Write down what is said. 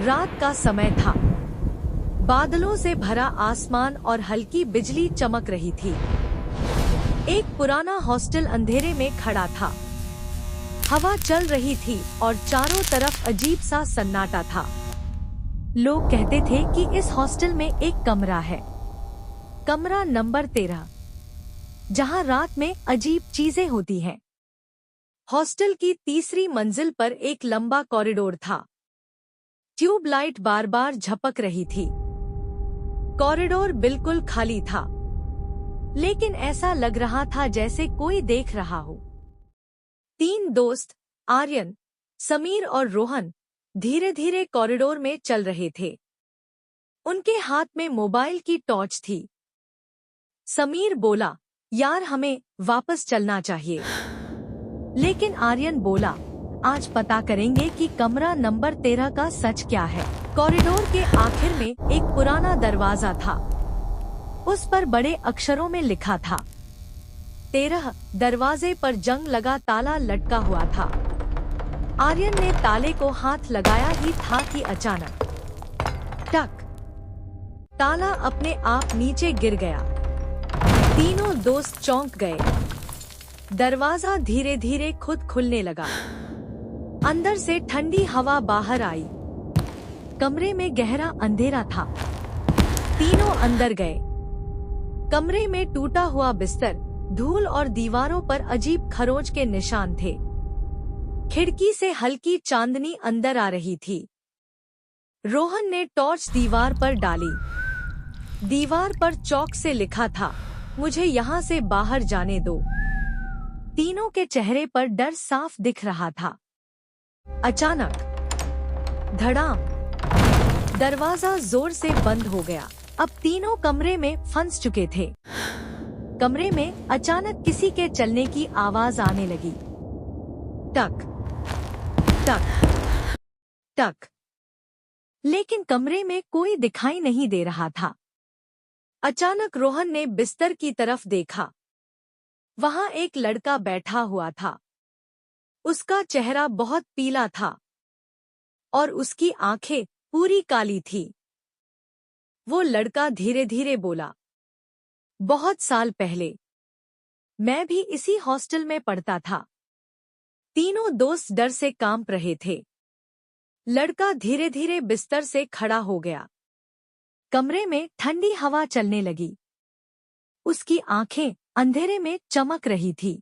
रात का समय था। बादलों से भरा आसमान और हल्की बिजली चमक रही थी। एक पुराना हॉस्टल अंधेरे में खड़ा था। हवा चल रही थी और चारों तरफ अजीब सा सन्नाटा था। लोग कहते थे कि इस हॉस्टल में एक कमरा है, कमरा नंबर 13, जहां रात में अजीब चीजें होती हैं। हॉस्टल की तीसरी मंजिल पर एक लंबा कॉरिडोर था। ट्यूबलाइट बार बार झपक रही थी। कॉरिडोर बिल्कुल खाली था, लेकिन ऐसा लग रहा था जैसे कोई देख रहा हो। 3 दोस्त, आर्यन, समीर और रोहन, धीरे धीरे कॉरिडोर में चल रहे थे। उनके हाथ में मोबाइल की टॉर्च थी। समीर बोला, यार हमें वापस चलना चाहिए। लेकिन आर्यन बोला, आज पता करेंगे कि कमरा नंबर 13 का सच क्या है। कॉरिडोर के आखिर में एक पुराना दरवाजा था। उस पर बड़े अक्षरों में लिखा था 13। दरवाजे पर जंग लगा ताला लटका हुआ था। आर्यन ने ताले को हाथ लगाया ही था कि अचानक टक, ताला अपने आप नीचे गिर गया। तीनों दोस्त चौंक गए। दरवाजा धीरे धीरे खुद खुलने लगा। अंदर से ठंडी हवा बाहर आई। कमरे में गहरा अंधेरा था। तीनों अंदर गए। कमरे में टूटा हुआ बिस्तर, धूल और दीवारों पर अजीब खरोंच के निशान थे। खिड़की से हल्की चांदनी अंदर आ रही थी। रोहन ने टॉर्च दीवार पर डाली। दीवार पर चौक से लिखा था, मुझे यहाँ से बाहर जाने दो। तीनों के चेहरे पर डर साफ दिख रहा था। अचानक धड़ाम, दरवाजा जोर से बंद हो गया। अब तीनों कमरे में फंस चुके थे। कमरे में अचानक किसी के चलने की आवाज आने लगी। टक टक टक। लेकिन कमरे में कोई दिखाई नहीं दे रहा था। अचानक रोहन ने बिस्तर की तरफ देखा। वहां एक लड़का बैठा हुआ था। उसका चेहरा बहुत पीला था और उसकी आंखें पूरी काली थी। वो लड़का धीरे धीरे बोला, बहुत साल पहले मैं भी इसी हॉस्टल में पढ़ता था। तीनों दोस्त डर से कांप रहे थे। लड़का धीरे धीरे बिस्तर से खड़ा हो गया। कमरे में ठंडी हवा चलने लगी। उसकी आंखें अंधेरे में चमक रही थी।